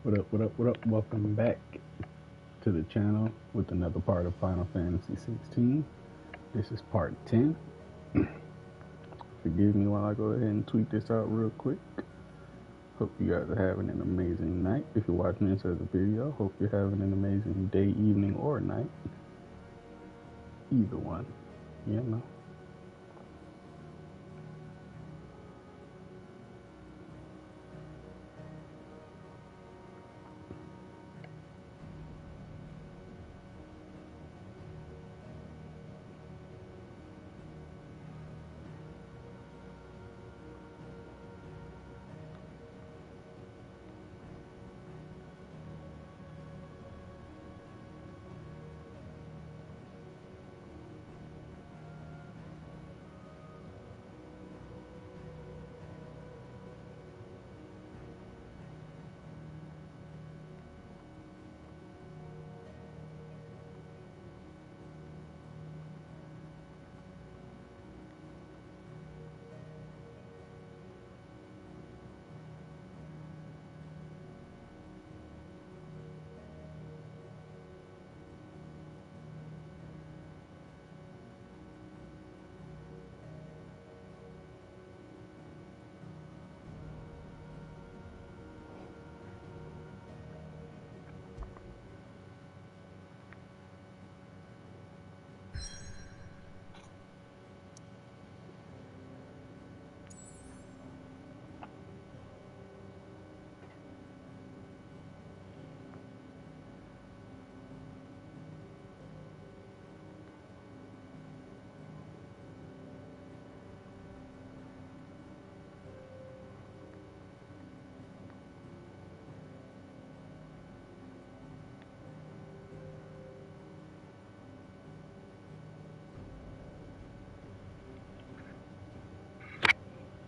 What up, what up, what up? Welcome back to the channel with another part of Final Fantasy XVI. This is part 10. Forgive me while I go ahead and tweet this out real quick. Hope you guys are having an amazing night. If you're watching this as a video, hope you're having an amazing day, evening, or night. Either one, you know.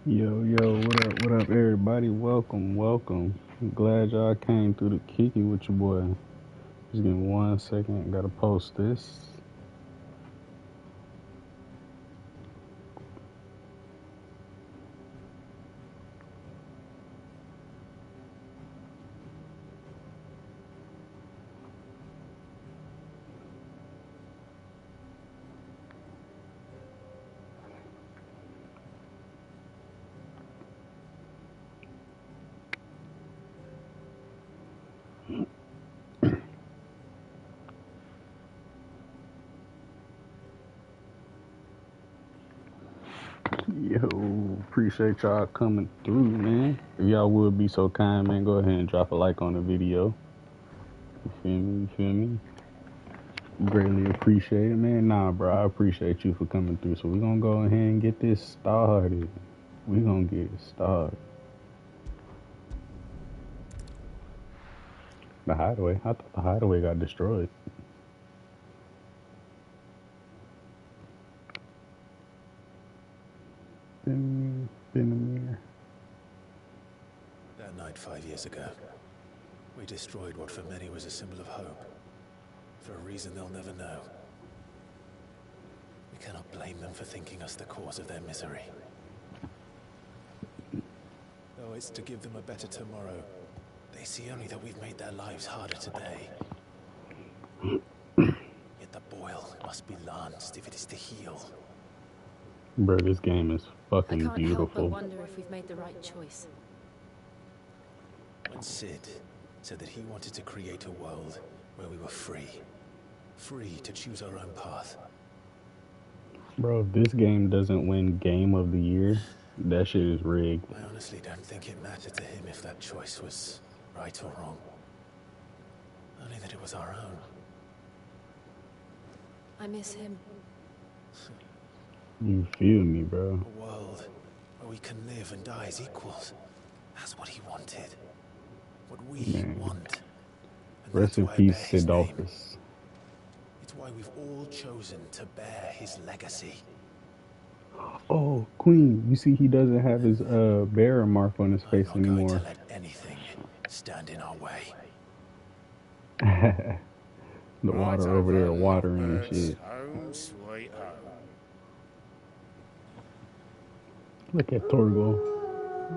Yo, what up, everybody? Welcome. I'm glad y'all came through the Kiki with your boy. Just give me 1 second, gotta post this. Yo, appreciate y'all coming through, man. If y'all would be so kind, man, go ahead and drop a like on the video. You feel me? Greatly appreciate it, man. Nah, bro, I appreciate you for coming through. So we're gonna go ahead and get this started. We're gonna get it started. The hideaway? I thought the hideaway got destroyed. Been here. That night 5 years ago, we destroyed what for many was a symbol of hope. For a reason they'll never know. We cannot blame them for thinking us the cause of their misery. Though it's to give them a better tomorrow, they see only that we've made their lives harder today. Yet the boil must be lanced if it is to heal. Bro, this game is fucking I can't beautiful. help but wonder if we've made the right choice. When Sid said that he wanted to create a world where we were free. Free to choose our own path. Bro, if this game doesn't win Game of the Year, that shit is rigged. I honestly don't think it mattered to him if that choice was right or wrong. Only that it was our own. I miss him. You feel me, bro? A world where we can live and die as equals. That's what he wanted. What we want. And Rest in peace, Sidolphus. It's why we've all chosen to bear his legacy. Oh, Queen, you see he doesn't have his bearer mark on his face anymore. I'm not going to let anything stand in our way. The water over there watering and shit. Home sweet home. Look at Torgo.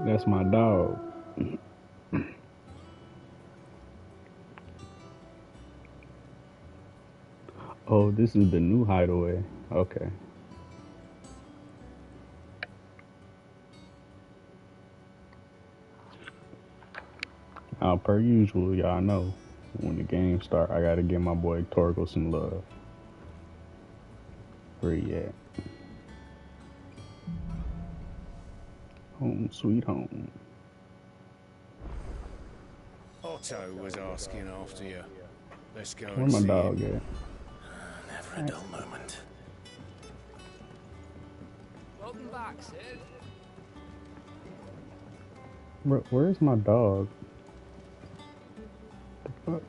That's my dog. Oh, this is the new hideaway. Okay. Per usual, y'all know when the game start, I gotta give my boy Torgal some love. Where he at? Home sweet home. Otto was asking after you. Let's go Where and my see dog him. at? Never a dull moment. Welcome back, Sid. Bro, where's my dog? The fuck?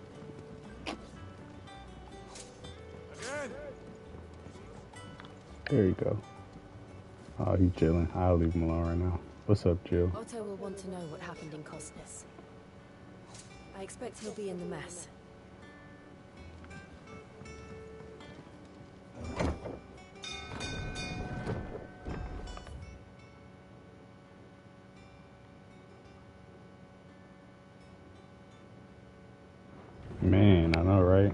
Again? There you go. Oh, he's chilling. I'll leave him alone right now. What's up, Jill? Otto will want to know what happened in Costness. I expect he'll be in the mess. Man, I know, right?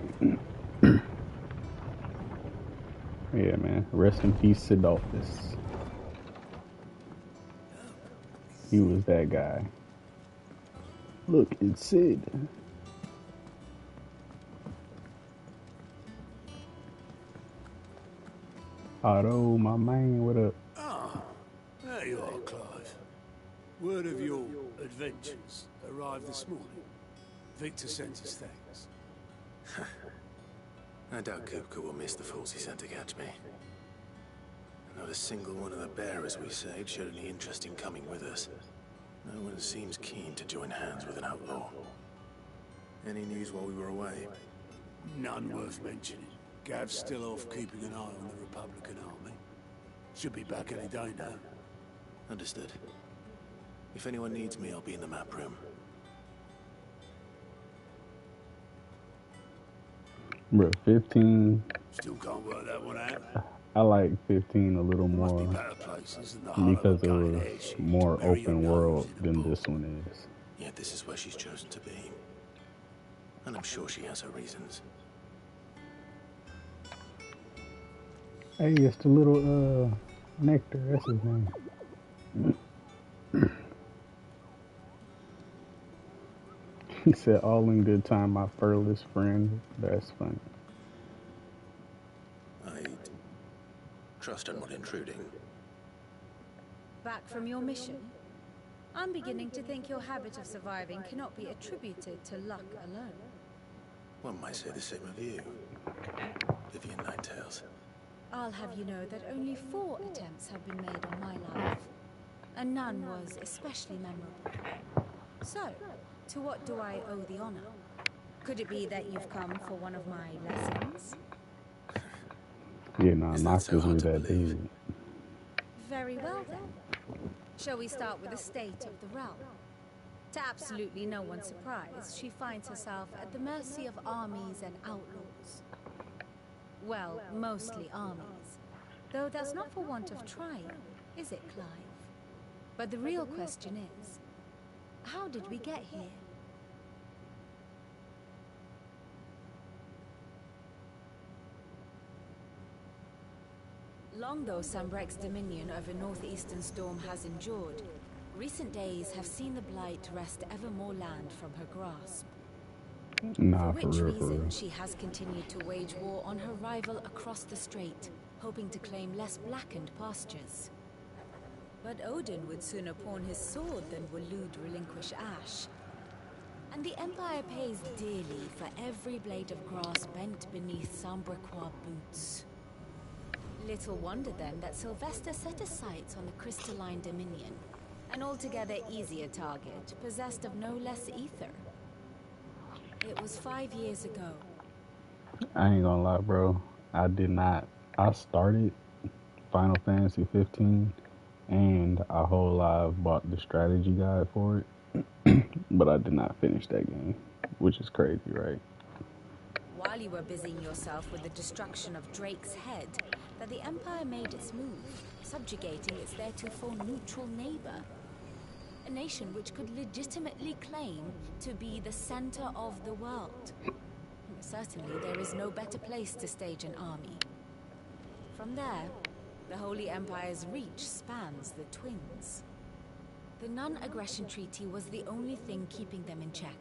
Yeah, man. Rest in peace, Sidolphus. He was that guy. Look, it's Sid. Otto, my man, what up? Ah, there you are, Clive. Word of your adventures arrived this morning. Victor sent his thanks. I doubt Kupka will miss the fools he sent to catch me. Not a single one of the bearers we saved showed any interest in coming with us. No one seems keen to join hands with an outlaw. Any news while we were away? None worth mentioning. Gav's still off keeping an eye on the Republican army. Should be back any day now. Understood. If anyone needs me, I'll be in the map room. Bro, 15. Still can't work that one out. I like 15 a little Must more be better places than the hull of a because it gutted was airship more bury your open nose world in a than book. this one is. Yet this is where she's chosen to be. And I'm sure she has her reasons. Hey, it's the little, Nectar, that's his name. He said, all in good time, my furless friend. That's funny. I'd trust I'm not intruding. Back from your mission? I'm beginning to think your habit of surviving cannot be attributed to luck alone. One might say the same of you, Vivian Ninetails. I'll have you know that only 4 attempts have been made on my life, and none was especially memorable. So, to what do I owe the honor? Could it be that you've come for one of my lessons? Yeah, nah, Is that so Nocta's hard was to that believe? dude. Very well then. Shall we start with the state of the realm? To absolutely no one's surprise, she finds herself at the mercy of armies and outlaws. Well, mostly armies. Though that's not for want of trying, is it, Clive? But the real question is, how did we get here? Long though Sambrek's dominion over northeastern Storm has endured, recent days have seen the Blight wrest ever more land from her grasp. Nah, For for which real, for reason real. she has continued to wage war on her rival across the strait, hoping to claim less blackened pastures. But Odin would sooner pawn his sword than Waloed relinquish Ash. And the Empire pays dearly for every blade of grass bent beneath Sambrequois boots. Little wonder then that Sylvester set his sights on the crystalline dominion, an altogether easier target, possessed of no less ether. It was 5 years ago. I ain't gonna lie, bro. I started Final Fantasy 15 and a whole lot bought the strategy guide for it, but I did not finish that game, which is crazy, right? While you were busying yourself with the destruction of Drake's head, that the Empire made its move, subjugating its theretofore neutral neighbor. A nation which could legitimately claim to be the center of the world. Certainly there is no better place to stage an army. From there, the Holy Empire's reach spans the Twins. The non-aggression treaty was the only thing keeping them in check.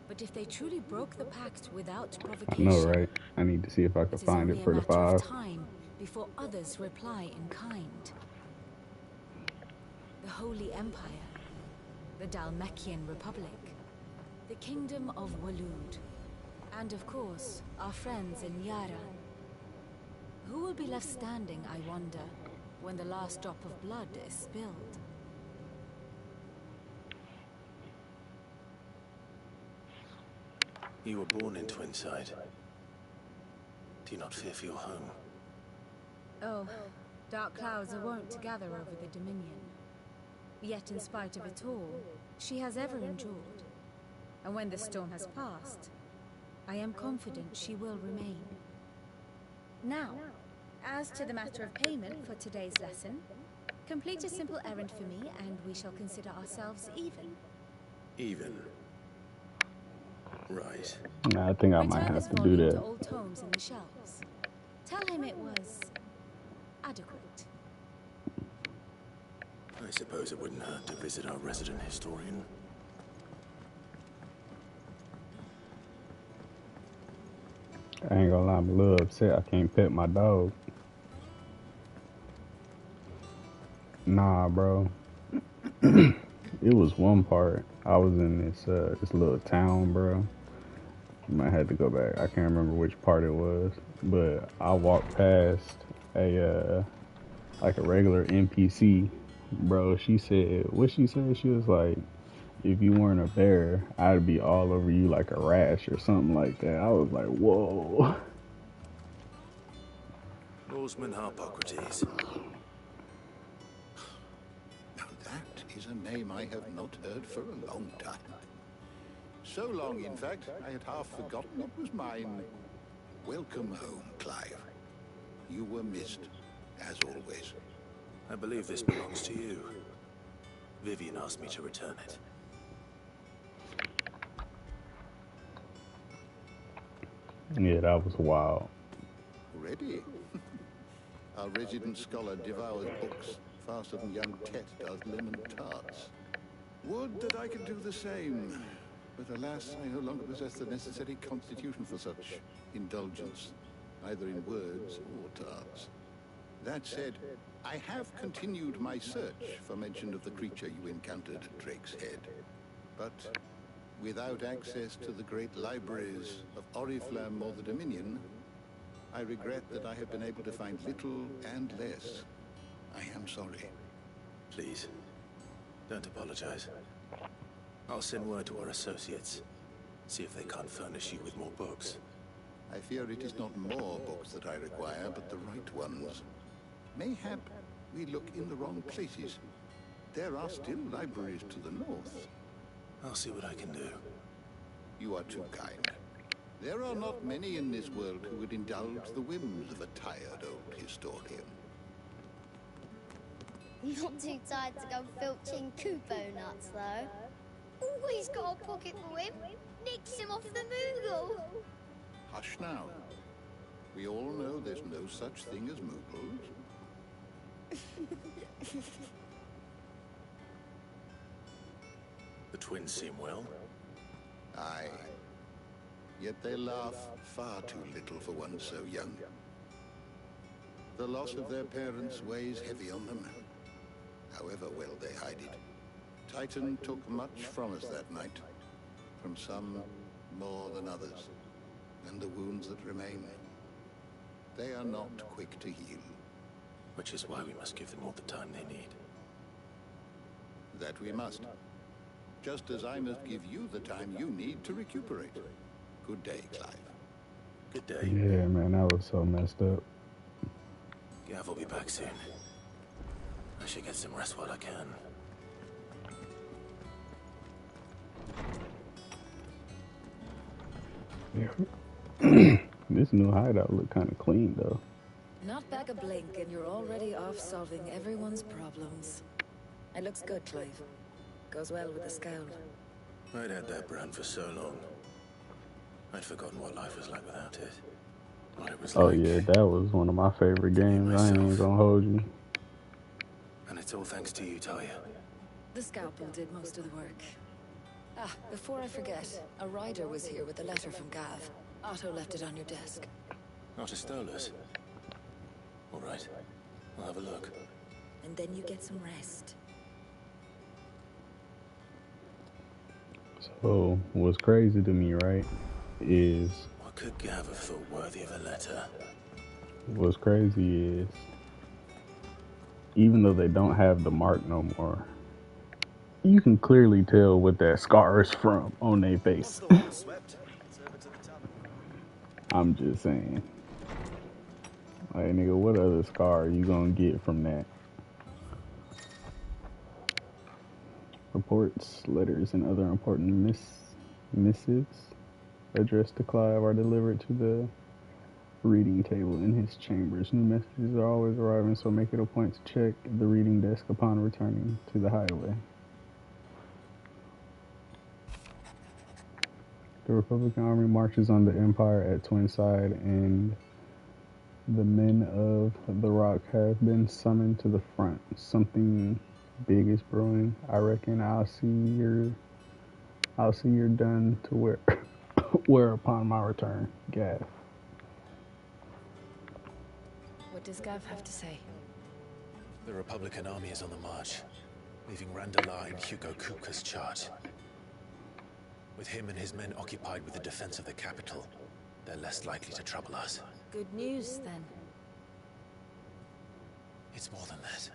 But if they truly broke the pact without I provocation... know, right? I need to see if I can it is find only it a for the matter of 5. time before others reply in kind. The Holy Empire, the Dalmekian Republic, the Kingdom of Waloed, and of course, our friends in Yara. Who will be left standing, I wonder, when the last drop of blood is spilled? You were born in Twinside. Do you not fear for your home? Oh, dark clouds are wont to gather over the Dominion. Yet in spite of it all, she has ever endured. And when the storm has passed, I am confident she will remain. Now, as to the matter of payment for today's lesson, complete a simple errand for me and we shall consider ourselves even. Even? Right. Nah, I think I might Return have this to do volume that. to old tomes in the shelves. Tell him it was adequate. I suppose it wouldn't hurt to visit our resident historian. I ain't gonna lie, I'm a little upset I can't pet my dog. Nah, bro. It was one part. I was in this little town, bro. You might have to go back. I can't remember which part it was, but I walked past a like a regular NPC, bro. She said, what she said? She was like, if you weren't a bear, I'd be all over you like a rash or something like that. I was like, whoa. Oarsman Harpocrates. Now that is a name I have not heard for a long time. So long, in fact, I had half forgotten it was mine. Welcome home, Clive. You were missed, as always. I believe this belongs to you. Vivian asked me to return it. Yeah, that was wild. Ready? Our resident scholar devours books faster than young Tet does lemon tarts. Would that I could do the same. But alas, I no longer possess the necessary constitution for such indulgence, either in words or tarts. That said, I have continued my search for mention of the creature you encountered at Drake's Head. But without access to the great libraries of Oriflamme or the Dominion, I regret that I have been able to find little and less. I am sorry. Please, don't apologize. I'll send word to our associates. See if they can't furnish you with more books. I fear it is not more books that I require, but the right ones. Mayhap we look in the wrong places. There are still libraries to the north. I'll see what I can do. You are too kind. There are not many in this world who would indulge the whims of a tired old historian. Not too tired to go filching Kupo nuts, though. Always got a pocket for him. Nicks him off the Moogle. Hush now. We all know there's no such thing as Moogles. The twins seem well. Aye. Yet they laugh far too little for one so young. The loss of their parents weighs heavy on them, however well they hide it. Titan took much from us that night, from some more than others, and the wounds that remain, they are not quick to heal. Which is why we must give them all the time they need. That we must. Just as I must give you the time you need to recuperate. Good day, Clive. Good day. Yeah, man, that was so messed up. Gav will be back soon. I should get some rest while I can. Yeah. This new hideout look kind of clean, though. Not back a blink and you're already off solving everyone's problems. It looks good, Clive. Goes well with the scowl. I'd had that brand for so long. I'd forgotten what life was like without it. What it was Oh like yeah, that was one of my favorite to be games. I ain't myself. gonna hold you. And it's all thanks to you, Talia. The scalpel did most of the work. Ah, before I forget, a rider was here with a letter from Gav. Otto left it on your desk. Not a Stolas. All right. I'll have a look. And then you get some rest. So what's crazy to me, right, is What could Gav have thought worthy of a letter? what's crazy is even though they don't have the mark no more, you can clearly tell what that scar is from on their face. I'm just saying. Like, nigga, what other scar are you gonna get from that? Reports, letters, and other important missives addressed to Clive are delivered to the reading table in his chambers. New messages are always arriving, so make it a point to check the reading desk upon returning to the hideaway. The Republican Army marches on the Empire at Twinside, and the men of the Rock have been summoned to the front. Something big is brewing. I reckon I'll see you're done to wear upon my return, Gav. What does Gav have to say? The Republican army is on the march, leaving Randalar in Hugo Kupka's charge. With him and his men occupied with the defense of the capital, they're less likely to trouble us. Good news, then. It's more than that.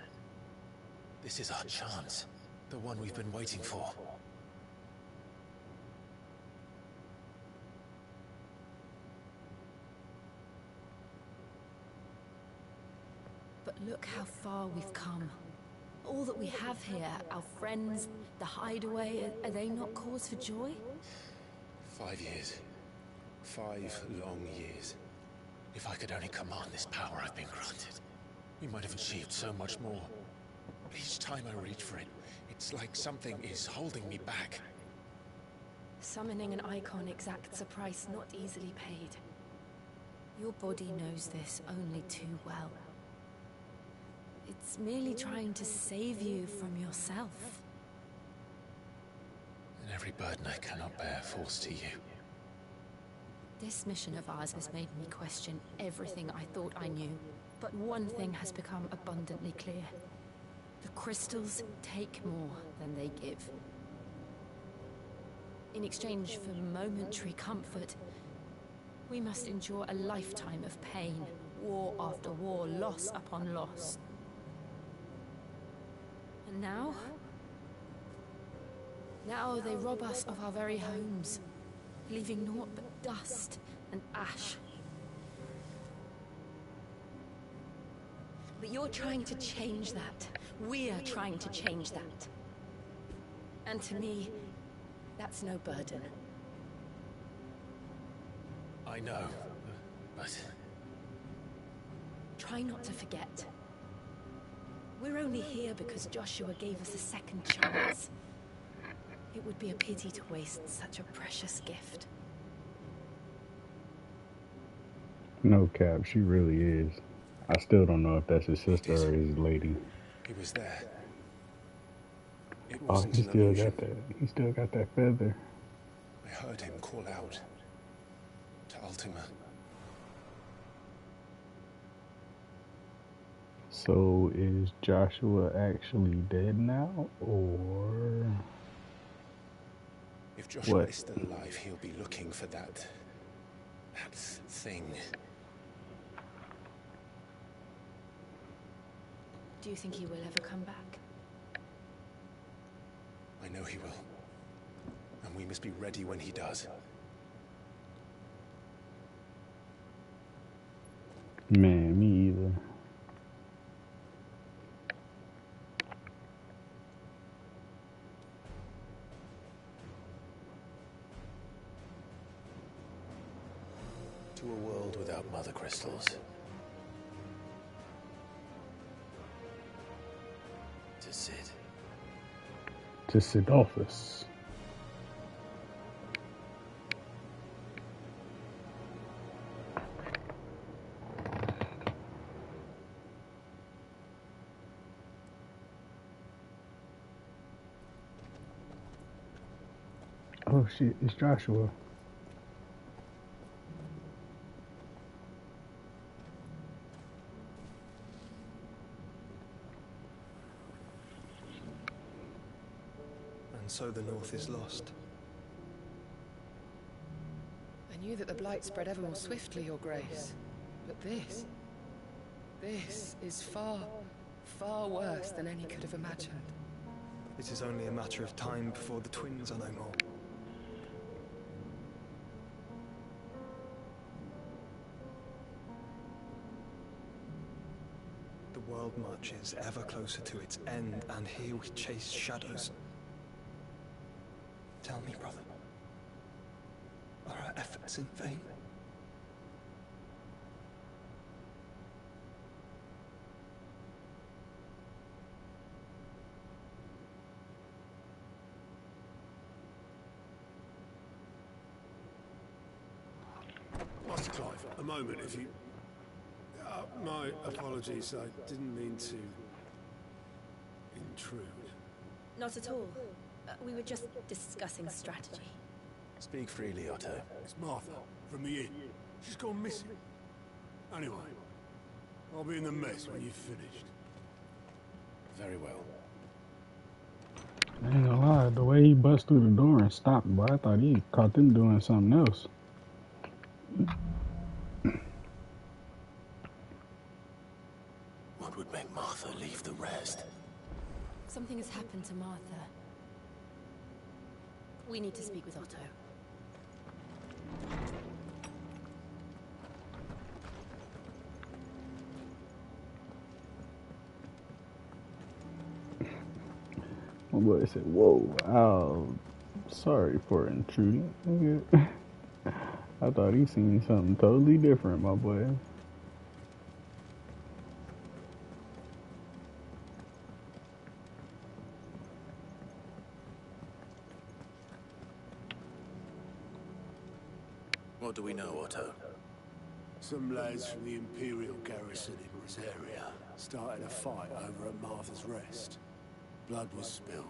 This is our chance. The one we've been waiting for. But look how far we've come. All that we have here, our friends, the hideaway, are they not cause for joy? 5 years. 5 long years. If I could only command this power I've been granted, we might have achieved so much more. But each time I reach for it, it's like something is holding me back. Summoning an icon exacts a price not easily paid. Your body knows this only too well. It's merely trying to save you from yourself. And every burden I cannot bear falls to you. This mission of ours has made me question everything I thought I knew. But one thing has become abundantly clear. The crystals take more than they give. In exchange for momentary comfort, we must endure a lifetime of pain, war after war, loss upon loss. And now? Now they rob us of our very homes, leaving naught but dust and ash. But you're trying to change that. We're trying to change that. And to me, that's no burden. I know, but... Try not to forget. We're only here because Joshua gave us a second chance. It would be a pity to waste such a precious gift. No cap, she really is. I still don't know if that's his sister or his lady. He was there. It Oh, wasn't he an still illusion. got that. He still got that feather. I heard him call out to Ultima. So is Joshua actually dead now, or If Joshua what? is still alive, he'll be looking for that thing. Do you think he will ever come back? I know he will. And we must be ready when he does. Man, me either. To a world without mother crystals. To Sid. To Sidolphus. Oh shit, it's Joshua. And so the North is lost. I knew that the Blight spread ever more swiftly, Your Grace. But this is far, far worse than any could have imagined. It is only a matter of time before the twins are no more. The world marches ever closer to its end, and here we chase shadows. Tell me, brother, are our efforts in vain? Master Clive, a moment, if you... my apologies, I didn't mean to... intrude. Not at all. We were just discussing strategy. Speak freely, Otto. It's Martha, from the inn. She's gone missing. Anyway, I'll be in the mess when you've finished. Very well. I ain't gonna lie, the way he bust through the door and stopped, boy, I thought he caught them doing something else. What would make Martha leave the rest? Something has happened to Martha. We need to speak with Otto. My boy said, whoa, sorry for intruding. I thought he seen something totally different, my boy. What do we know, Otto? Some lads from the Imperial garrison in Rosaria started a fight over at Martha's Rest. Blood was spilled,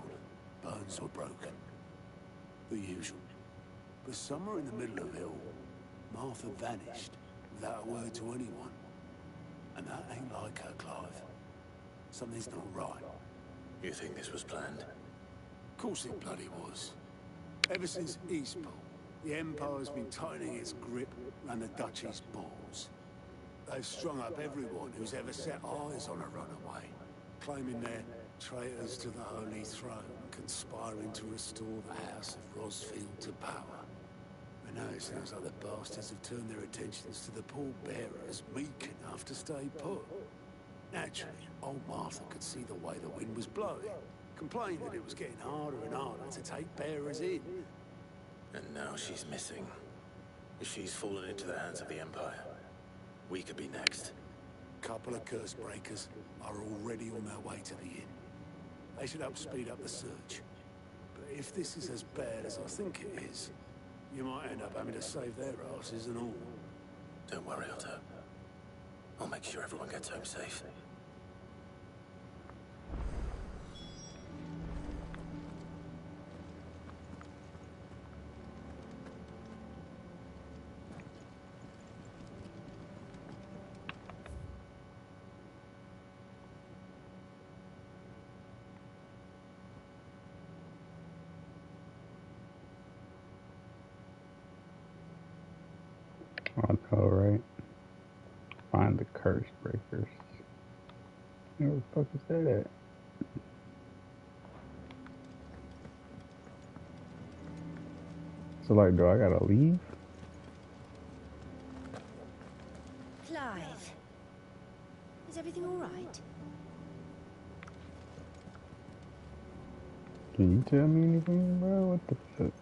bones were broken. The usual. But somewhere in the middle of it all, Martha vanished without a word to anyone. And that ain't like her, Clive. Something's not right. You think this was planned? Of course it bloody was. Ever since Eastport, the Empire's been tightening its grip around the Duchy's balls. They've strung up everyone who's ever set eyes on a runaway, claiming they're traitors to the Holy Throne, conspiring to restore the House of Rosfield to power. And now it sounds like the bastards have turned their attentions to the pallbearers meek enough to stay put. Naturally, old Martha could see the way the wind was blowing, complained that it was getting harder and harder to take bearers in. And now she's missing. If she's fallen into the hands of the Empire, we could be next. Couple of curse breakers are already on their way to the inn. They should help speed up the search. But if this is as bad as I think it is, you might end up having to save their asses and all. Don't worry, Otto. I'll make sure everyone gets home safe. I know, right? Find the curse breakers. Where the fuck is that at? So, like, do I gotta leave? Clive, is everything all right? Can you tell me anything, bro? What the fuck?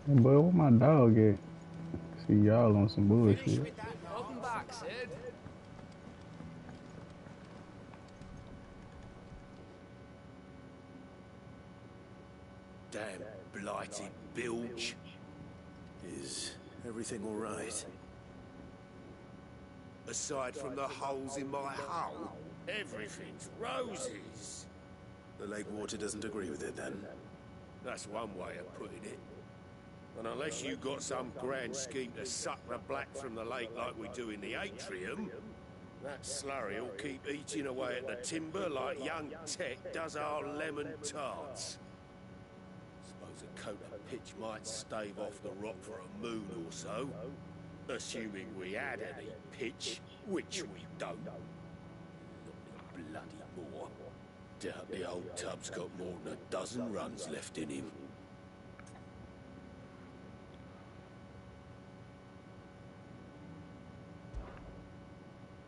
Hey, boy, where my dog at? See y'all on some bullshit. Welcome back, Sid. damn blighted bilge. Is everything all right? Aside from the holes in my hull, everything's roses. The lake water doesn't agree with it, then? That's one way of putting it. And unless you got some grand scheme to suck the black from the lake like we do in the atrium, that slurry'll keep eating away at the timber like young Tech does our lemon tarts. Suppose a coat of pitch might stave off the rock for a moon or so, assuming we had any pitch, which we don't. Not any bloody more. Doubt the old tub's got more than a dozen runs left in him.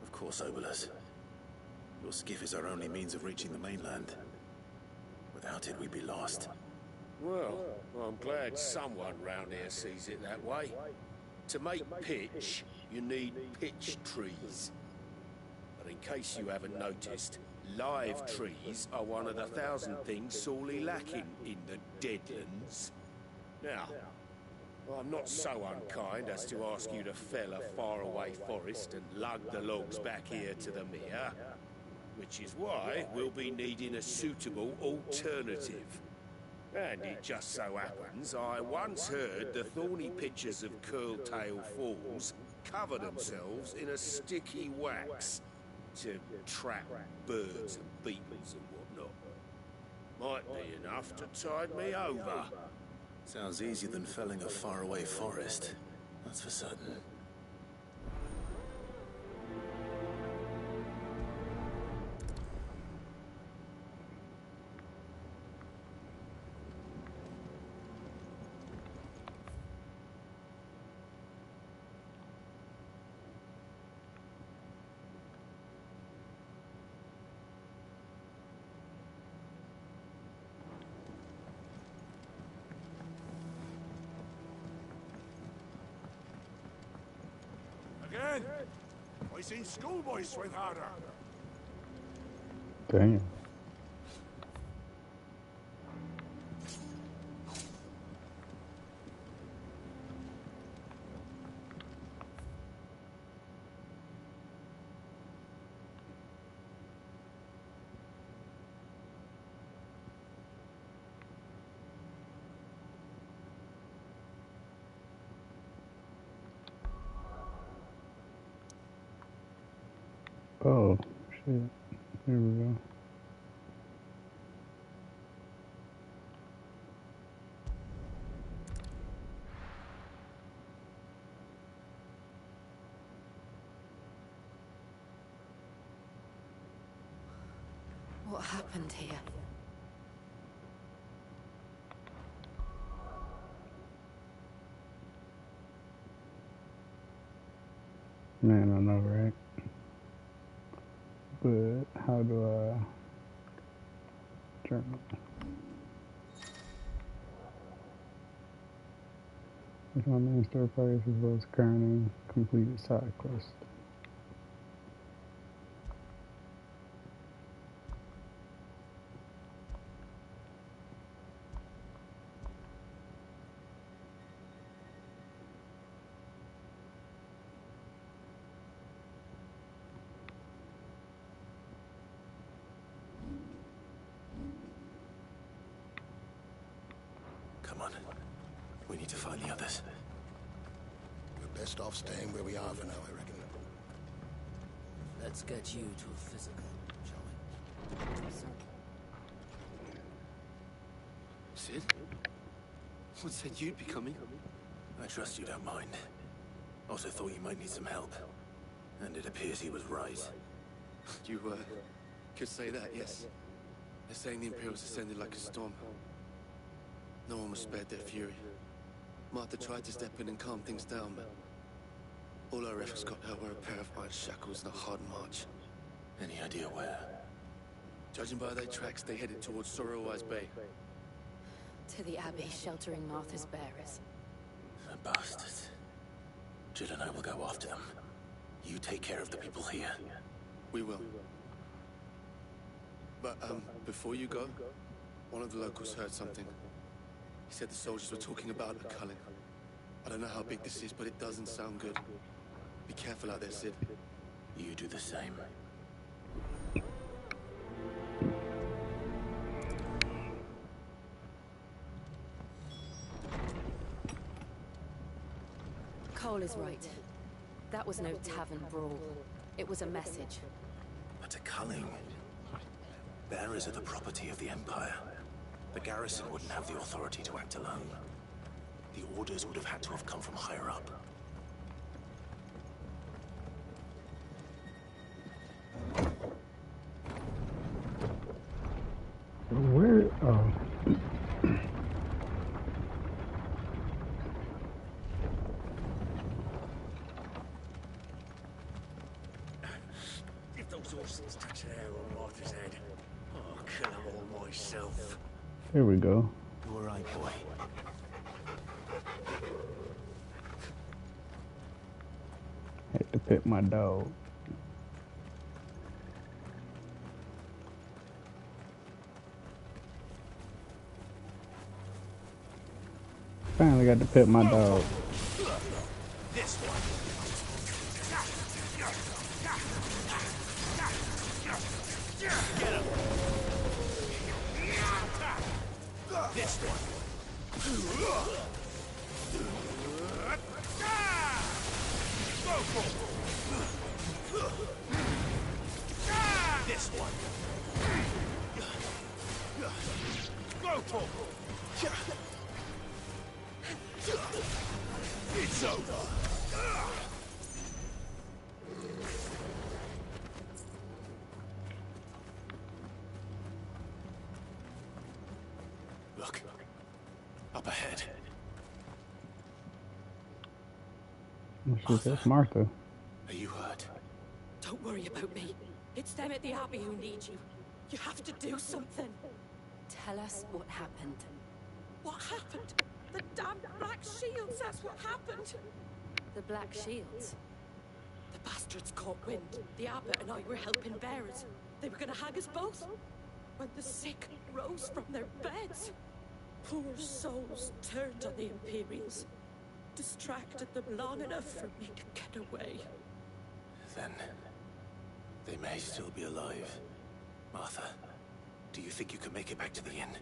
Of course, Obolus. Your skiff is our only means of reaching the mainland. Without it, we'd be lost. Well, I'm glad someone round here sees it that way. To make pitch, you need pitch trees. But in case you haven't noticed, live trees are one of the 1,000 things sorely lacking in the Deadlands. Now, I'm not so unkind as to ask you to fell a faraway forest and lug the logs back here to the mere, which is why we'll be needing a suitable alternative. And it just so happens I once heard the thorny pitchers of Curltail Falls cover themselves in a sticky wax to trap birds and beetles and whatnot. Might be enough to tide me over. Sounds easier than felling a faraway forest, that's for certain. Again? I seen schoolboys swing harder. Damn. Oh, shit. Here we go. What happened here? Man, I know, right? But how do I journal? With my main story focus as well as current and completed side quest. Come on. We need to find the others. We're best off staying where we are for now, I reckon. Let's get you to a physical, shall we? Sid? What said you'd be coming? I trust you don't mind. Also thought you might need some help. And it appears he was right. You, could say that, yes. They're saying the Imperials ascended like a storm. No one was spared their fury. Martha tried to step in and calm things down, but all our efforts got her were a pair of iron shackles and a hard march. Any idea where? Judging by their tracks, they headed towards Sorrowwise Bay. To the Abbey, sheltering Martha's bearers. The bastards. Jill and I will go after them. You take care of the people here. We will. But, before you go, one of the locals heard something. He said the soldiers were talking about a culling. I don't know how big this is, but it doesn't sound good. Be careful out there, Sid. You do the same. Cole is right. That was no tavern brawl. It was a message. But a culling. Bearers are the property of the Empire. The garrison wouldn't have the authority to act alone. The orders would have had to have come from higher up. Where? Oh. If those horses touch an arrow on Martha's head, I'll kill them all myself. There we go. You all right, boy? Had to pet my dog. Finally got to pet my dog. This one. Get him. This one. Go for it. This one. Go for it. It's over. Look. Up ahead. That's Martha. Are you hurt? Don't worry about me. It's them at the Abbey who need you. You have to do something. Tell us what happened. What happened? The damn Black Shields, that's what happened. The Black Shields? The bastards caught wind. The abbot and I were helping bearers. They were gonna hang us both. When the sick rose from their beds. Poor souls turned on the Imperials. Distracted them long enough for me to get away. Then they may still be alive. Martha, do you think you can make it back to the inn?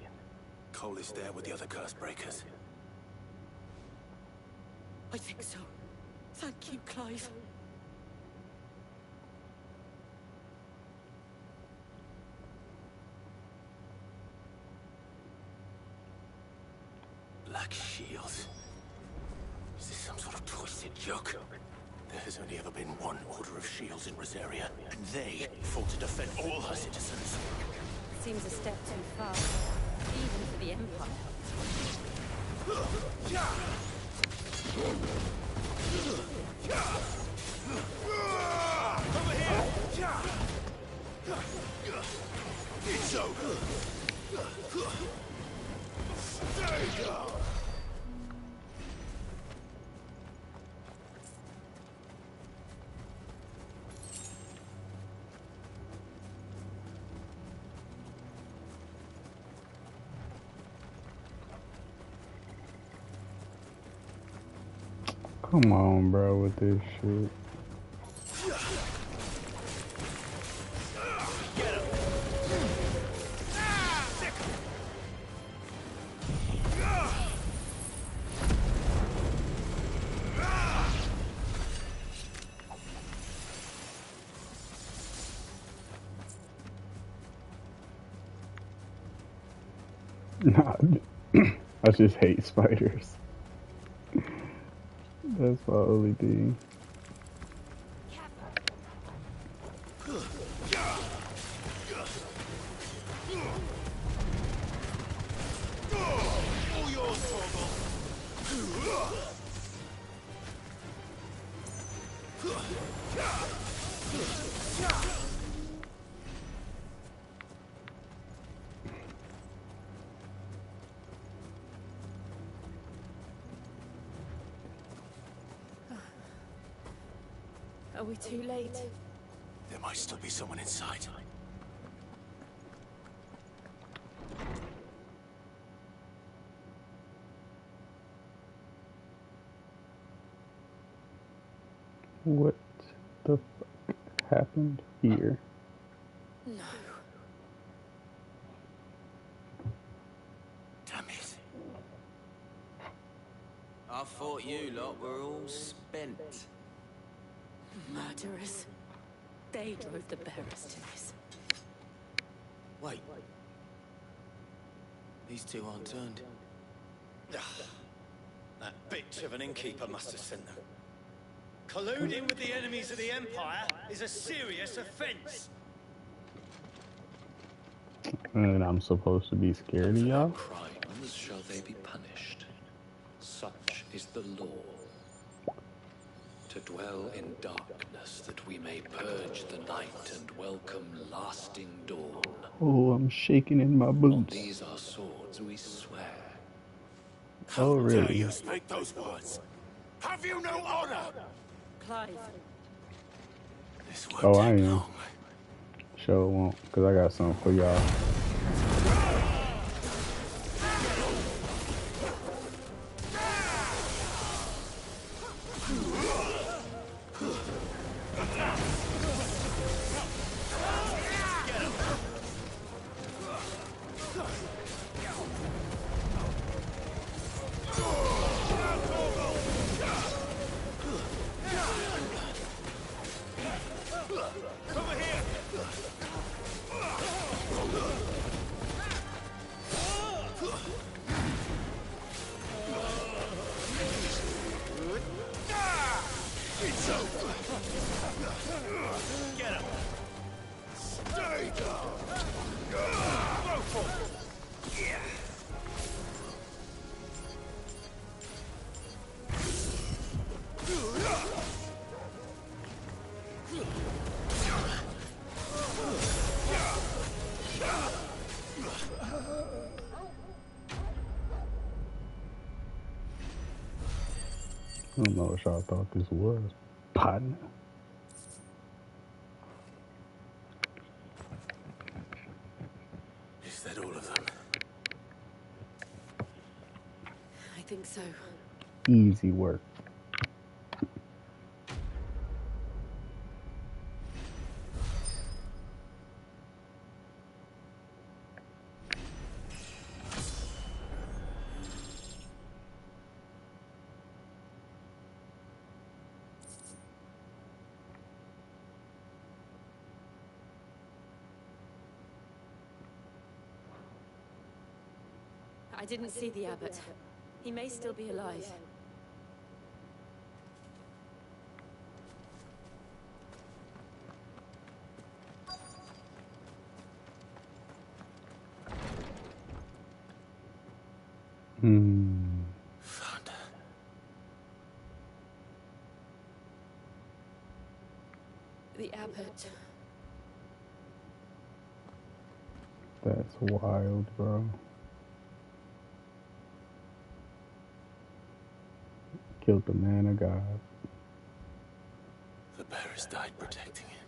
Cole is there with the other curse breakers. I think so. Thank you, Clive. Black Shields. Is this some sort of twisted joke? There has only ever been one Order of Shields in Rosaria, and they fought to defend all her citizens. Seems a step too far, even for the Empire. Over here! It's over! There you go! Come on, bro, with this shit. Nah, I just hate spiders. That's my only thing. All yours, Torgal. Are we too late? There might still be someone inside. What the fuck happened here? No. Damn it. I thought you lot were all spent. Murderers. They drove the bearers to this. Wait. These two aren't turned. That bitch of an innkeeper must have sent them. Colluding with the enemies of the Empire is a serious offense. And I'm supposed to be scared of y'all? Crimes shall they be punished. Such is the law. To dwell in darkness that we may purge the night and welcome lasting dawn. Oh, I'm shaking in my On boots. these our swords we swear. Oh, How dare really? you speak those words? Have you no honor? Clive. This won't Oh, I take am. long. Sure won't, because I got something for y'all. I don't know what y'all thought this was. Partner. Is that all of them? I think so. Easy work. I didn't see the abbot. He may still be alive. Found her. The abbot. That's wild, bro. Killed the man of God. The bearers died protecting him.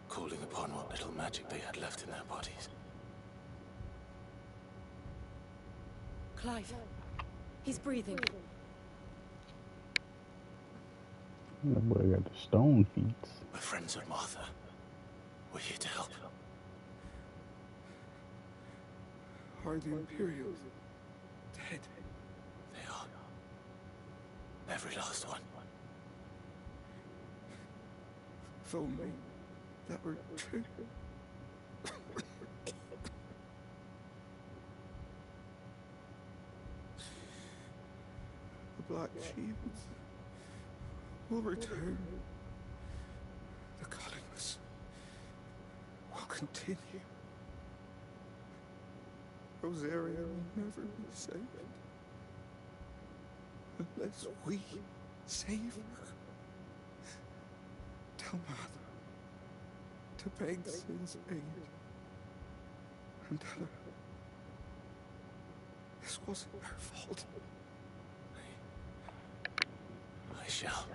Calling upon what little magic they had left in their bodies. Clive. He's breathing. That boy got the stone feet. We're friends of Martha. We're here to help. Are the Imperials dead? They are. Every last one. If only that were true. The Black Shields will return. The Cullings will continue. Rosaria will never be saved unless we save her. Tell Mother to beg Sin's aid and tell her this wasn't her fault. I shall.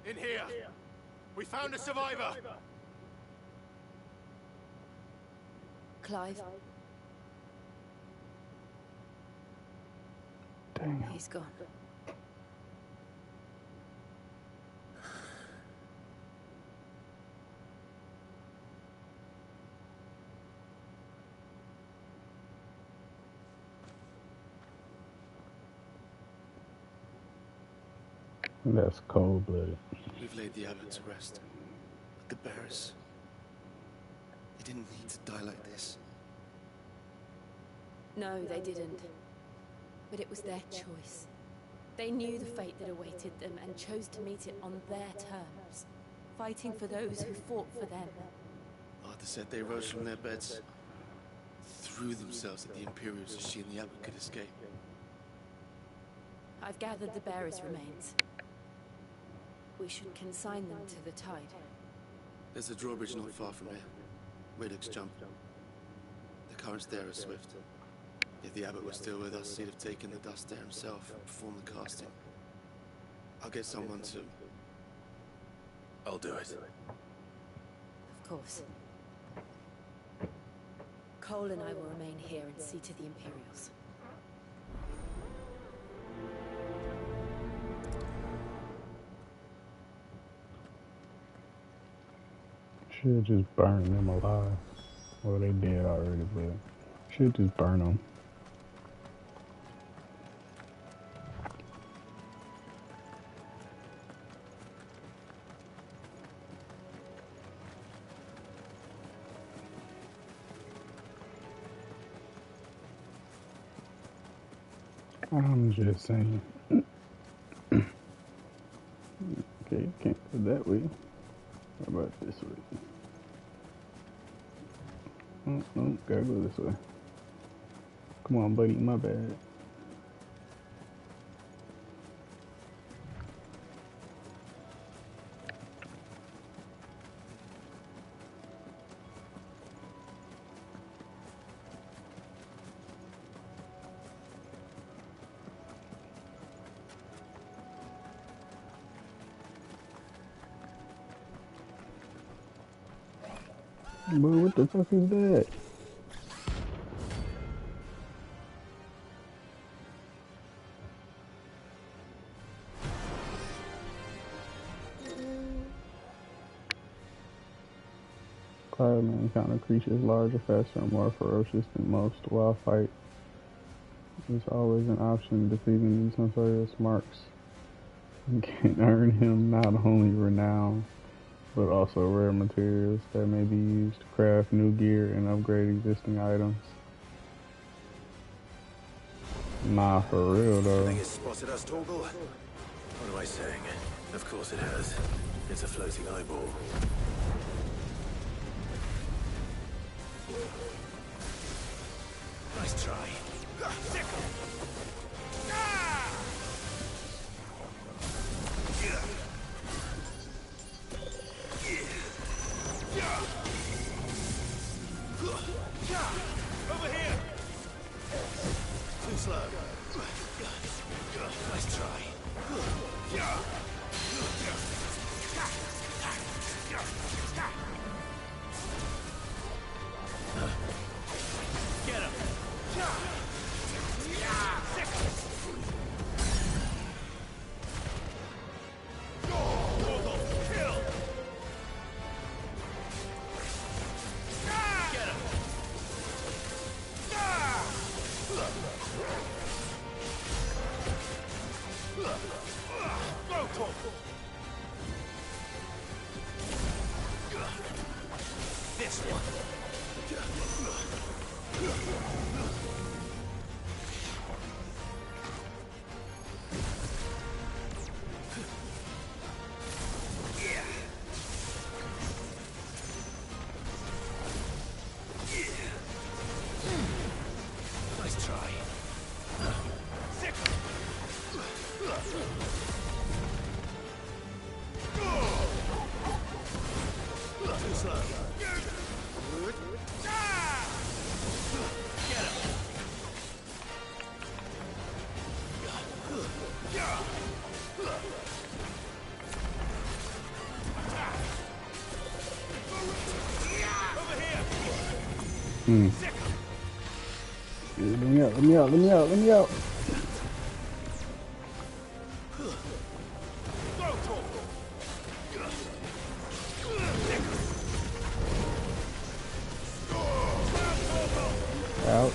In here! We found a survivor! Clive, He's gone. That's cold-blooded. We've laid the abbot to rest. But the bearers... They didn't need to die like this. No, they didn't. But it was their choice. They knew the fate that awaited them and chose to meet it on their terms, fighting for those who fought for them. Arthur said they rose from their beds, threw themselves at the Imperials so she and the abbot could escape. I've gathered the bearers' remains. We should consign them to the tide. There's a drawbridge not far from here. Radix jump. The currents there are swift. If the abbot was still with us, he'd have taken the dust there himself and performed the casting. I'll get someone to... I'll do it. Of course. Cole and I will remain here and see to the Imperials. Should just burn them alive. Well, they dead already, but should just burn them. I'm just saying. Okay, you can't go that way. How about this way? Oh, no, gotta go this way. Come on, buddy, my bad. Boy, what the fuck is that? Cloud may encounter creatures larger, faster, and more ferocious than most. While fight is always an option. Defeating these notorious marks can earn him not only renown, but also rare materials that may be used to craft new gear and upgrade existing items. Nah, for real though. Think it's spotted us, Torgal? What am I saying? Of course it has. It's a floating eyeball. Nice try. Over here! Too slow. Nice try. Get him! This one. Nice try. Too slow. Get him. Over here. Let me out, let me out, let me out, let me out. Ouch.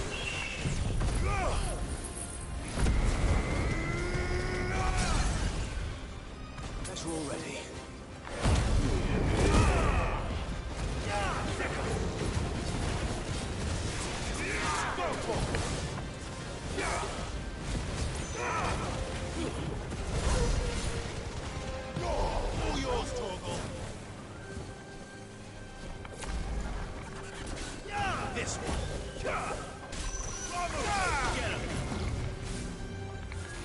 That's all ready. All yours, Torgal. This one.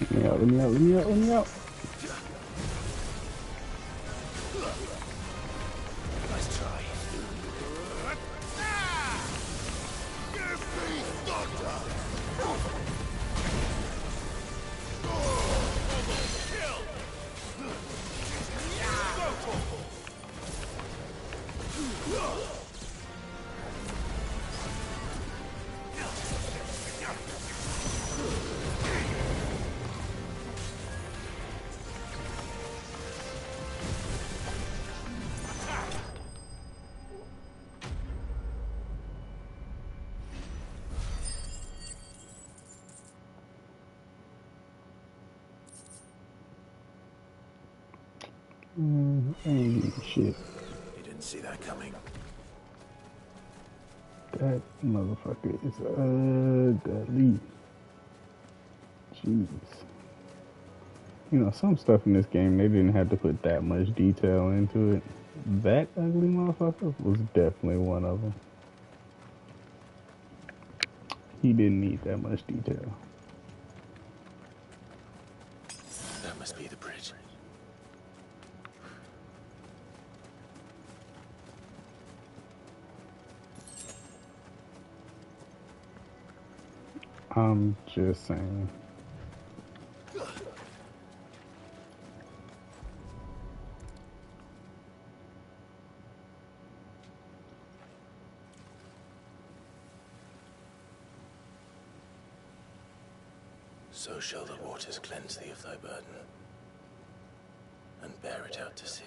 Let me out, let me out, let me out. Nice try. Give me Doctor! Kill! Shit. You didn't see that coming. That motherfucker is ugly. Jesus. You know, some stuff in this game, they didn't have to put that much detail into it. That ugly motherfucker was definitely one of them. He didn't need that much detail. That must be the bridge. I'm just saying. So shall the waters cleanse thee of thy burden, and bear it out to sea.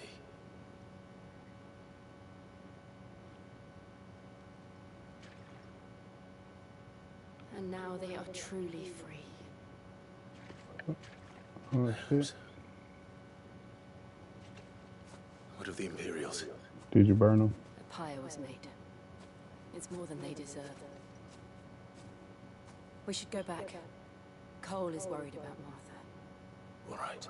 And now they are truly free. Oh shit. What of the Imperials? Did you burn them? A pyre was made. It's more than they deserve. We should go back. Cole is worried about Martha. All right.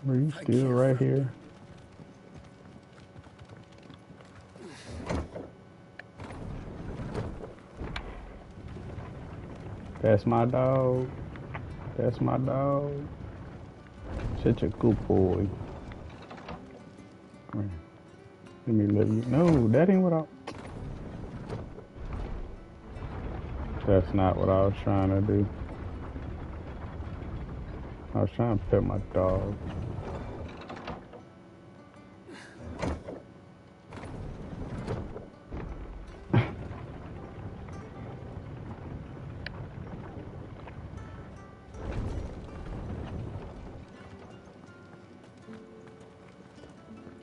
Are you still right here? That's my dog. That's my dog. Such a good boy. Come here. Let me let you. No, that ain't what I. That's not what I was trying to do. I was trying to pet my dog.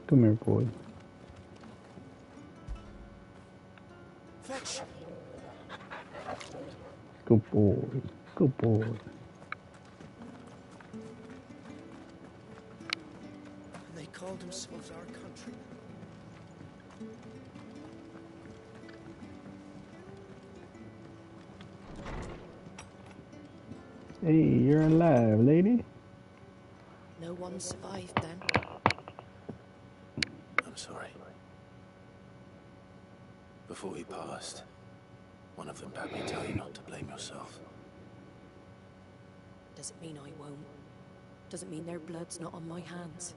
Come here, boy. Fetch. Good boy. Good boy. And they called themselves our countrymen. Hey, you're alive, lady. No one survived then. I'm sorry. Before he passed, one of them bade me tell you not to blame yourself. Doesn't mean I won't. Doesn't mean their blood's not on my hands.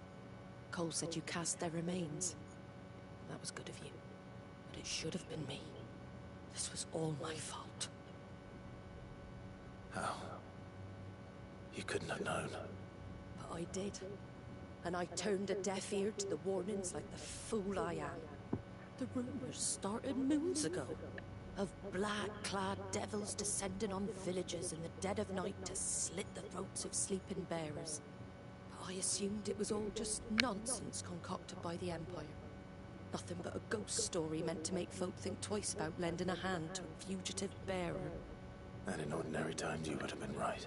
Cole said you cast their remains. That was good of you. But it should have been me. This was all my fault. How? You couldn't have known. But I did. And I turned a deaf ear to the warnings like the fool I am. The rumors started moons ago. Of black-clad devils descending on villages in the dead of night to slit the throats of sleeping bearers. But I assumed it was all just nonsense concocted by the Empire. Nothing but a ghost story meant to make folk think twice about lending a hand to a fugitive bearer. And in ordinary times you would have been right.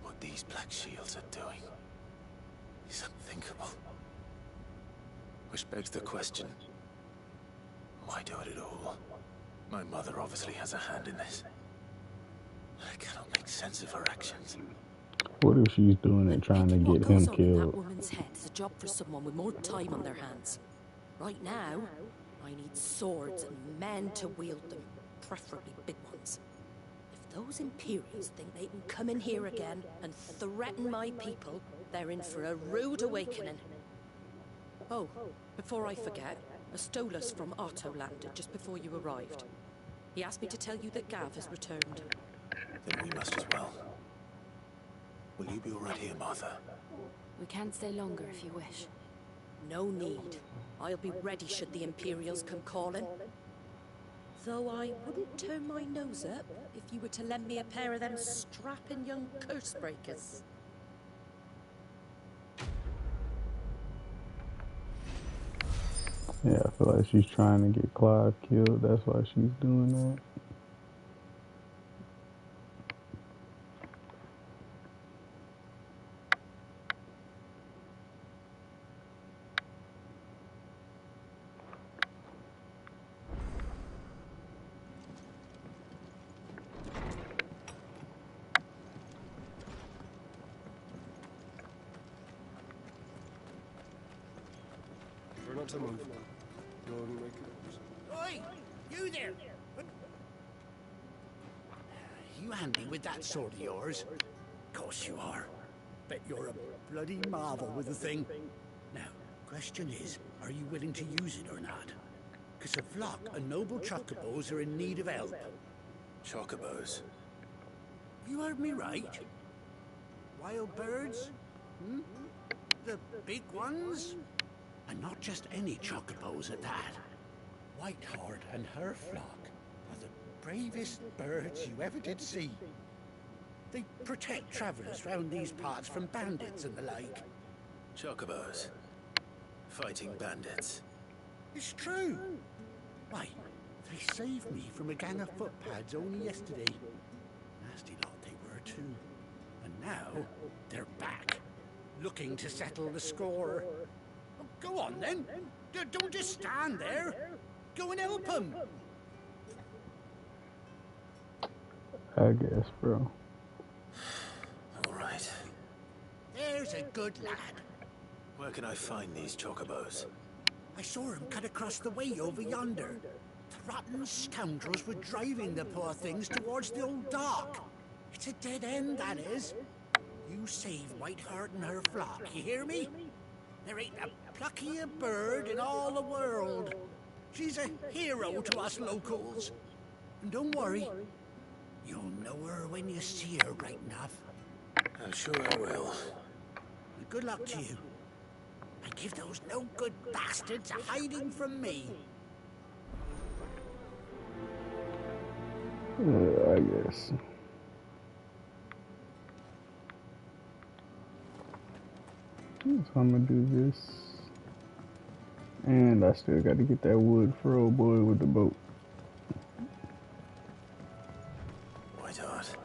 What these Black Shields are doing is unthinkable. Which begs the question, why do it at all? My mother obviously has a hand in this. I cannot make sense of her actions. What if she's doing it trying to get him What goes on in that killed? woman's head is a job for someone with more time on their hands. Right now, I need swords and men to wield them, preferably big ones. If those Imperials think they can come in here again and threaten my people, they're in for a rude awakening. Oh, before I forget, a Stolas from Otto landed just before you arrived. He asked me to tell you that Gav has returned. Then we must as well. Will you be all right here, Martha? We can stay longer if you wish. No need. I'll be ready should the Imperials come calling. Though I wouldn't turn my nose up if you were to lend me a pair of them strapping young curse breakers. Yeah, I feel like she's trying to get Clive killed. That's why she's doing that. Try not to move. You're only making... Oi! You there! You handy with that sword of yours? Course you are. Bet you're a bloody marvel with the thing. Now, question is, are you willing to use it or not? Because a flock of noble chocobos are in need of help. Chocobos? You heard me right. Wild birds? Hmm? The big ones? And not just any chocobos at that. Whiteheart and her flock are the bravest birds you ever did see. They protect travelers round these parts from bandits and the like. Chocobos? Fighting bandits? It's true. Why, they saved me from a gang of footpads only yesterday. Nasty lot they were too. And now, they're back, looking to settle the score. Oh, go on then. Don't just stand there. Go and help them. I guess, bro. All right. There's a good lad. Where can I find these chocobos? I saw him cut across the way over yonder. The rotten scoundrels were driving the poor things towards the old dock. It's a dead end, that is. You save Whiteheart and her flock, you hear me? There ain't a pluckier bird in all the world. She's a hero to us locals. And don't worry, you'll know her when you see her right enough. I'm sure I will. And good luck to you. And give those no-good bastards a hiding from me. I guess. So I'm gonna do this. And I still got to get that wood for old boy with the boat. Whiteheart.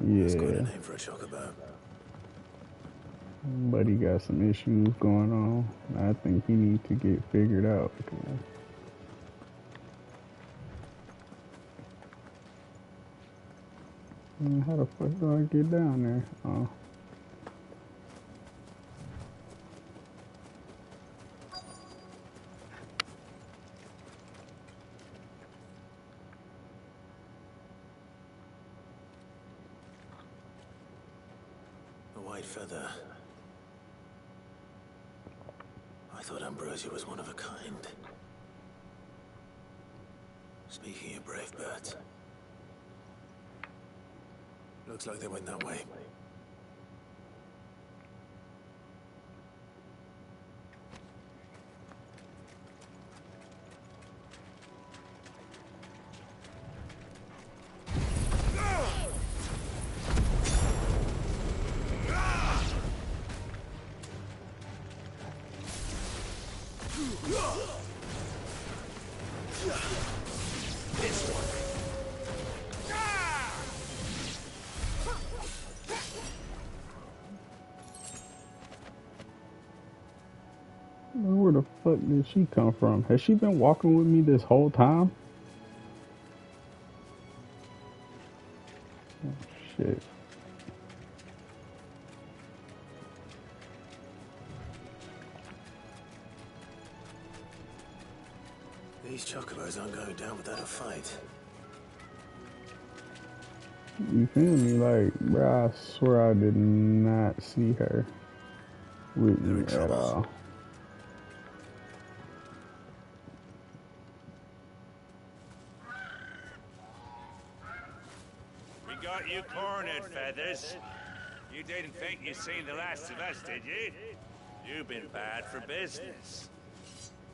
Yeah. That's quite a name for a chocobo. But he got some issues going on. I think he needs to get figured out. How the fuck do I get down there? Oh. A white feather. I thought Ambrosia was one of a kind. Speaking of brave birds, looks like they went that way. Where the fuck did she come from? Has she been walking with me this whole time? Oh, shit. These chocobos aren't going down without a fight. You feel me? Like, bro, I swear I did not see her with me at all. We got you cornered, Feathers. You didn't think you'd seen the last of us, did you? You've been bad for business.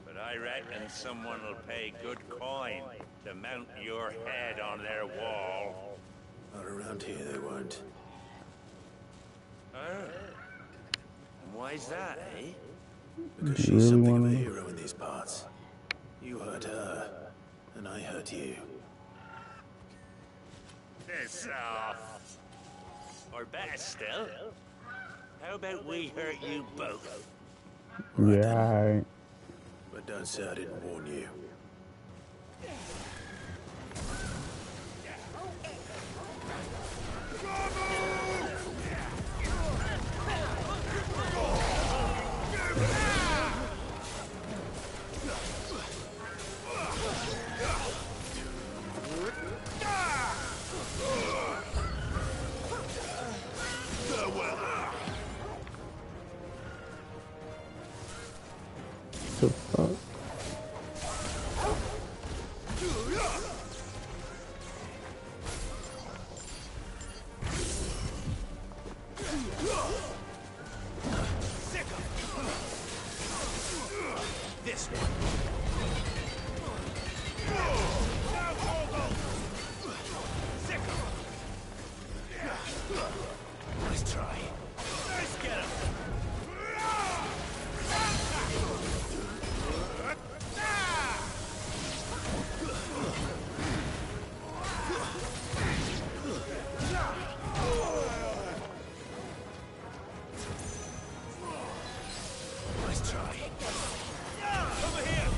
But I reckon someone will pay good coin to mount your head on their wall. Not around here, they won't. Oh. And why's that, eh? Because she's something of a hero in these parts. You hurt her, and I hurt you. Piss off. Or better still, how about we hurt you both? Yeah, But don't say I didn't warn you. the fuck? This one. Nice try. Nice get him. Nice try. Over here.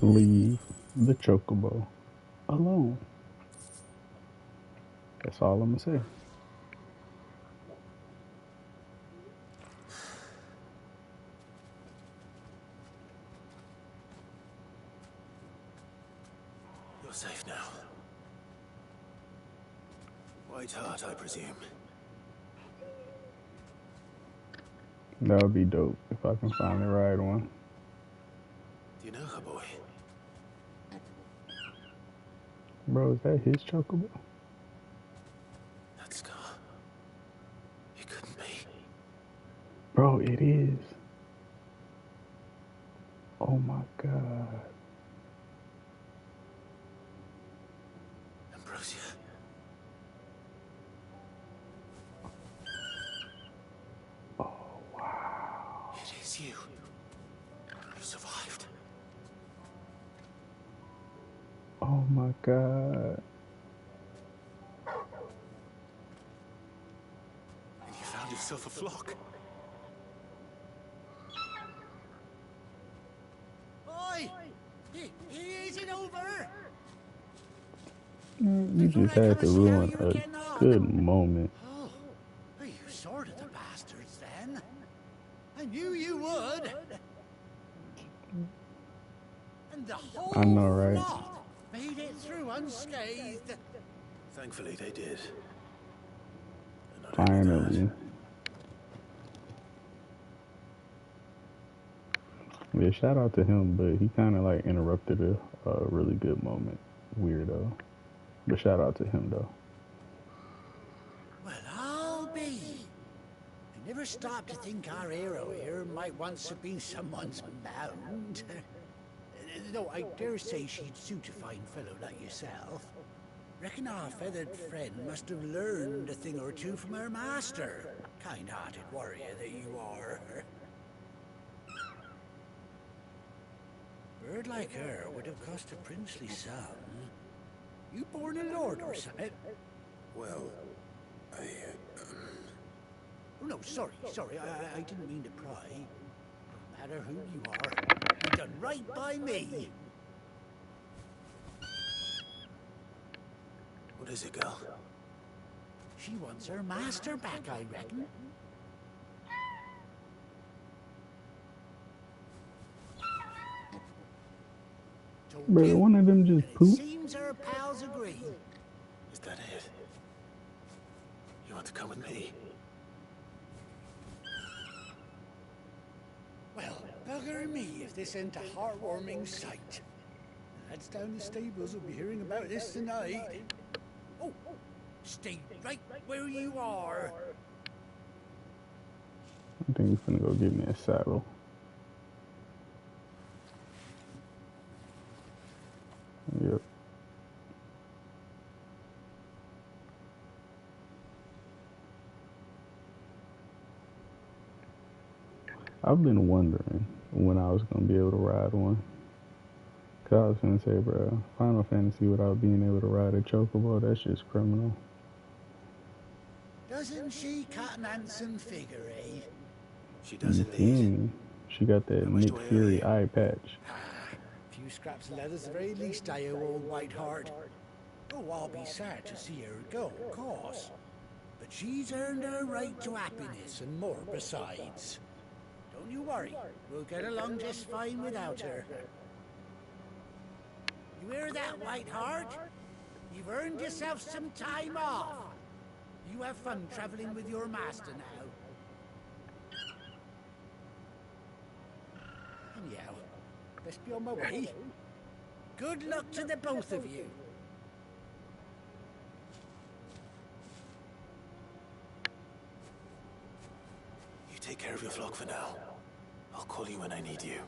Leave the chocobo alone. That's all I'm gonna say. You're safe now. White Hart, I presume. That would be dope if I can finally ride one. Do you know her, boy? Bro, is that his chocobo? That scar. It couldn't be. Bro, it is. Oh my god. Ambrosia. Oh, wow. It is you. You survived. Oh my god. And you found yourself a flock. Oi! Is it over? You just had to ruin a good moment. Oh, you sorted the bastards then. I knew you would. And the whole I know, right? lot made it through unscathed. Thankfully, they did. Finally. Yeah, shout out to him, but he kind of like interrupted a really good moment. Weirdo. But shout out to him, though. Well, I'll be. I never stopped to think our hero here might once have been someone's mound. Though I dare say she'd suit a fine fellow like yourself. Reckon our feathered friend must have learned a thing or two from her master. Kind-hearted warrior that you are. A bird like her would have cost a princely sum. You born a lord or something? Well, Oh, no, sorry. I didn't mean to pry. No matter who you are, you've done right by me. what is it, girl? She wants her master back, I reckon. Bro, one of them just pooped. Seems her pals agree. Is that it? You want to come with me? Well, bugger me if this ain't a heartwarming sight. Lads down the stables will be hearing about this tonight. Oh, stay right where you are. I think he's gonna go get me a saddle. Yep. I've been wondering when I was gonna be able to ride one. Cause I was gonna say, bro, Final Fantasy without being able to ride a chocobo, that's just criminal. Doesn't she cut an handsome figure, eh? She does You feel indeed. me? She got that Nick Fury eye patch. A few scraps of leather's the very least I owe old Whiteheart. Oh, I'll be sad to see her go, of course. But she's earned her right to happiness and more besides. Don't you worry, we'll get along just fine without her. You hear that, Whiteheart? You've earned yourself some time off. You have fun traveling with your master now. Anyhow, best be on my way. Good luck to the both of you. You take care of your flock for now. I'll call you when I need you.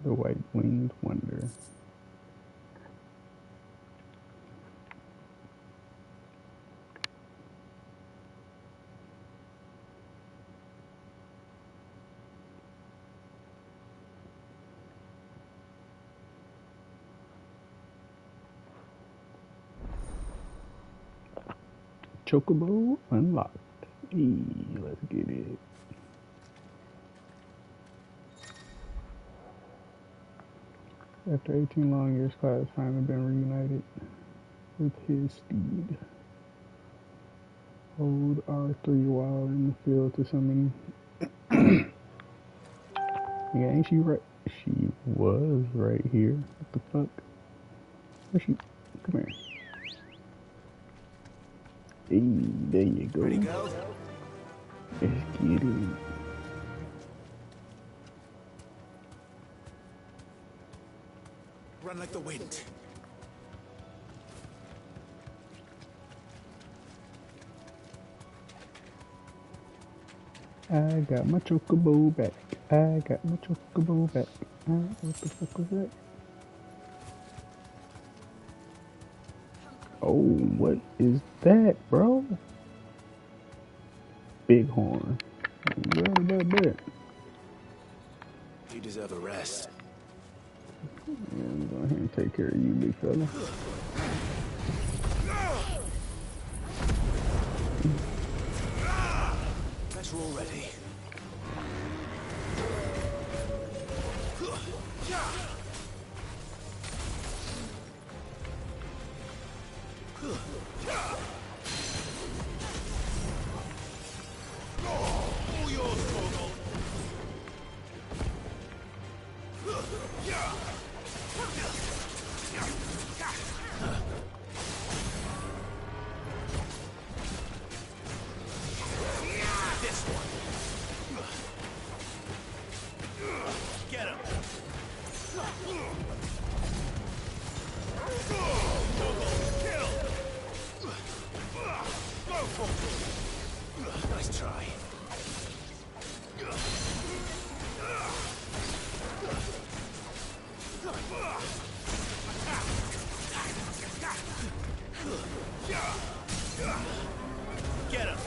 The white-winged wonder. Chocobo unlocked. Hey, let's get it. After 18 long years, Clyde has finally been reunited with his steed. Hold R3 while in the field to summon. Yeah, ain't she right? She was right here. What the fuck? Where's she? Come here. Hey, there you go. Ready to go? Let's get it. Run like the wind. I got my chocobo back. I got my chocobo back. What the fuck was that? Oh, what is that, bro? Bighorn. What about that? You deserve a rest. Yeah, I'm going to go ahead and take care of you, big fella. Guess we're all ready. All yours, Torgal. This one. Get him. Kill. Go for it. Nice try. Get him.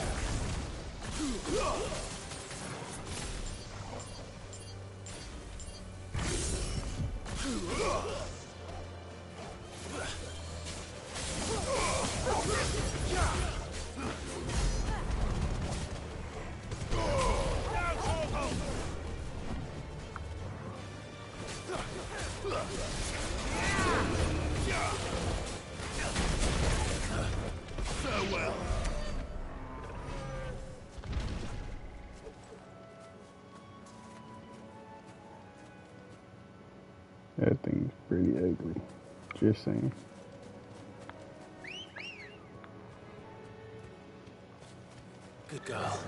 Farewell. That thing's pretty ugly. Just saying. Good girl.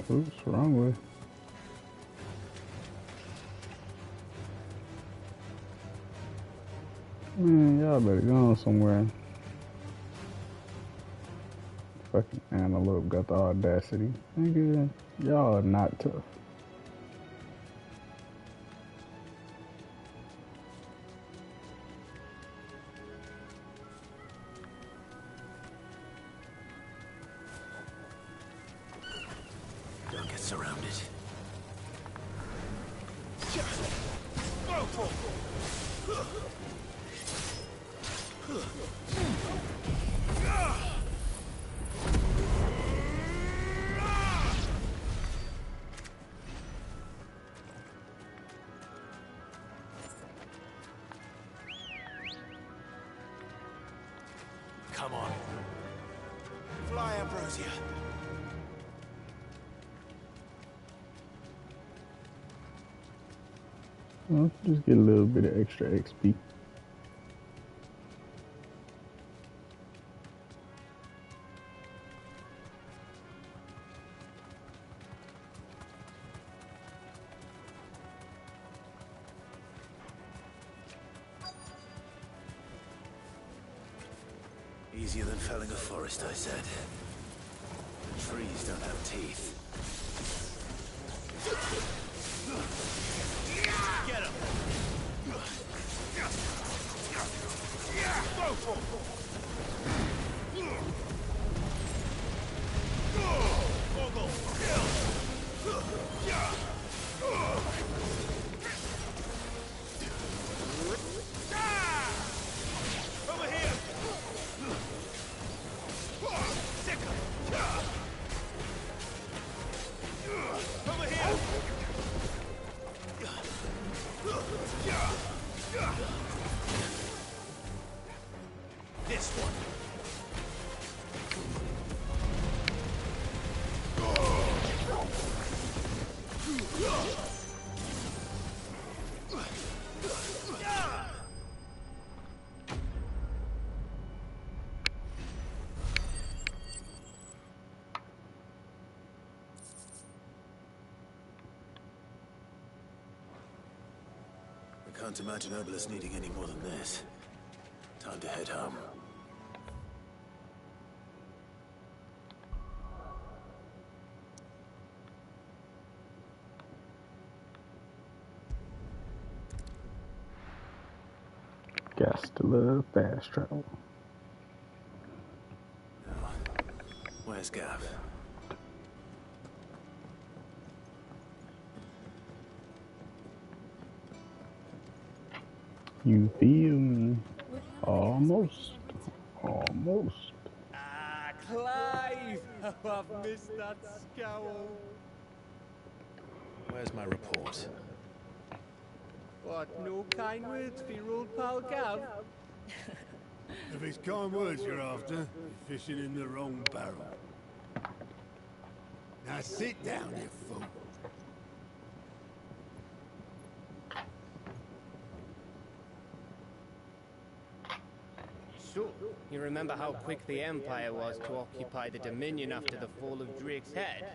What's wrong with? Man, y'all better go on somewhere. Fucking antelope got the audacity. Nigga, y'all are not tough. Don't get surrounded. Go for Come on. Fly, Ambrosia. Well, just get a little bit of extra XP. Easier than felling a forest, I said. The trees don't have teeth. Get him! Go for over here! Sick him! Over here! This one. I can't imagine Obelisk needing any more than this. Time to head home. Got to love fast travel. Now, where's Gav? You feel me? Almost. Almost. Ah, Clive! Oh, I've missed that scowl. Where's my report? What, no kind words for your old pal Gav? If it's kind words you're after, you're fishing in the wrong barrel. Now sit down, you fool. So, you remember how quick the Empire was to occupy the Dominion after the fall of Drake's head?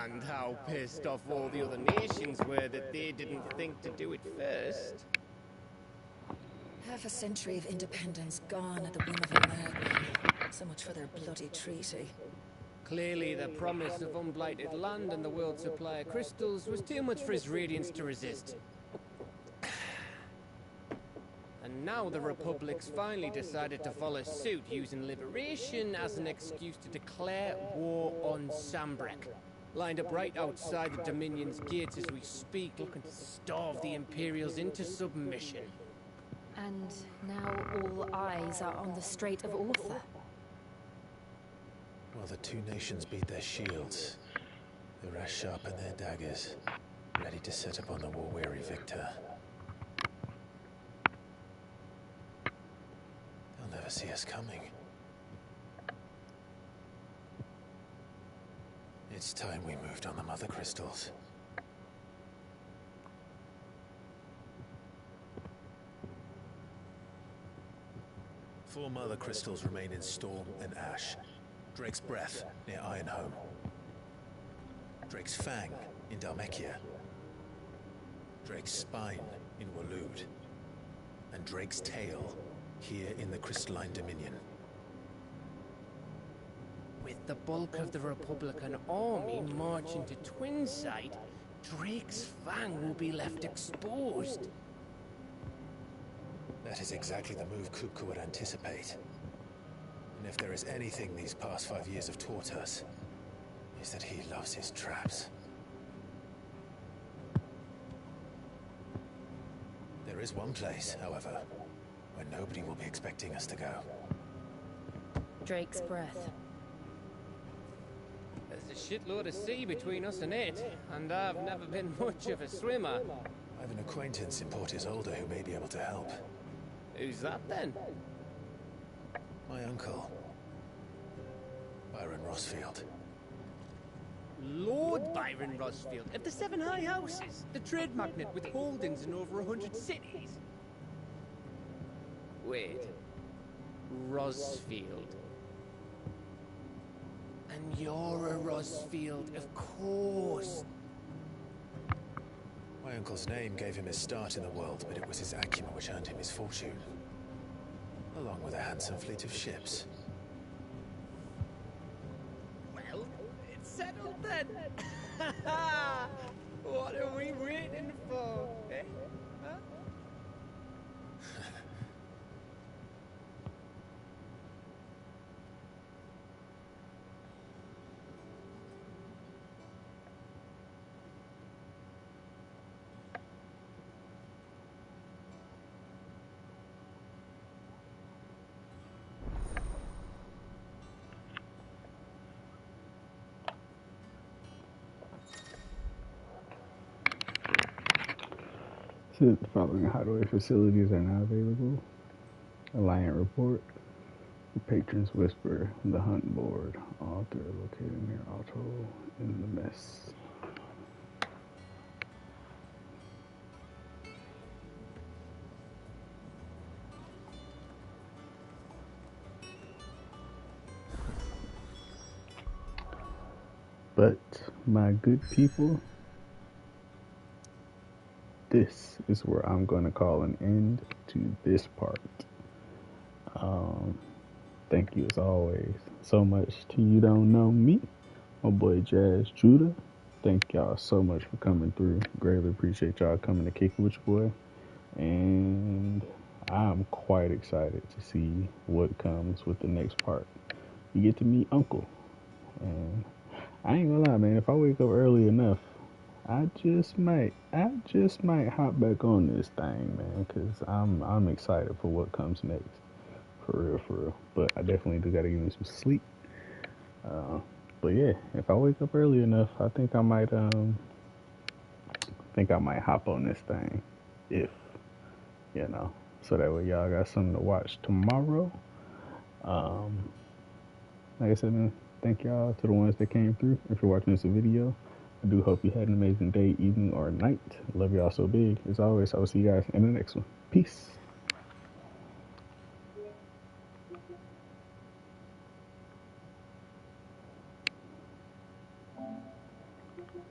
And how pissed off all the other nations were that they didn't think to do it first. Half a century of independence gone at the whim of a madman. So much for their bloody treaty. Clearly, the promise of unblighted land and the world's supply of crystals was too much for his radiance to resist. And now the Republic's finally decided to follow suit, using liberation as an excuse to declare war on Sambrek. Lined up right outside the Dominion's gates as we speak, looking to starve the Imperials into submission. And now all eyes are on the Strait of Author. While the two nations beat their shields, the rest sharpen their daggers, ready to set upon the war-weary victor. They'll never see us coming. It's time we moved on the Mother Crystals. Four Mother Crystals remain in Storm and Ash. Drake's Breath near Ironhome. Drake's Fang in Dhalmekia. Drake's Spine in Waloed. And Drake's Tail here in the Crystalline Dominion. With the bulk of the Republican army marching to Twinside, Drake's Fang will be left exposed. That is exactly the move Kupka would anticipate. And if there is anything these past 5 years have taught us, is that he loves his traps. There is one place, however, where nobody will be expecting us to go. Drake's Breath. There's a shitload of sea between us and it, and I've never been much of a swimmer. I have an acquaintance in Port Isolde who may be able to help. Who's that then? My uncle, Byron Rossfield. Lord Byron Rossfield of the Seven High Houses, the trade magnate with holdings in over 100 cities. Wait, Rossfield. And you're a Rossfield, of course. My uncle's name gave him his start in the world, but it was his acumen which earned him his fortune. A along with a handsome fleet of ships. Well, it's settled then. What are we waiting for, eh? Huh? Says the following hideaway facilities are now available. Alliant report. The Patrons Whisper. The Hunt Board. All three are located near Alto in the mess. But, my good people, this is where I'm going to call an end to this part. Thank you as always so much to You Don't Know Me, my boy Jazz Judah. Thank y'all so much for coming through. Greatly appreciate y'all coming to kick it with your boy. And I'm quite excited to see what comes with the next part. You get to meet Uncle. And I ain't gonna lie, man, if I wake up early enough, I just might hop back on this thing, man, because I'm excited for what comes next. For real. But I definitely do gotta give me some sleep. But yeah, if I wake up early enough, I think I might hop on this thing. If so that way y'all got something to watch tomorrow. Like I said, man, thank y'all to the ones that came through. If you're watching this video, I do hope you had an amazing day, evening, or night. Love y'all so big. As always, I will see you guys in the next one. Peace.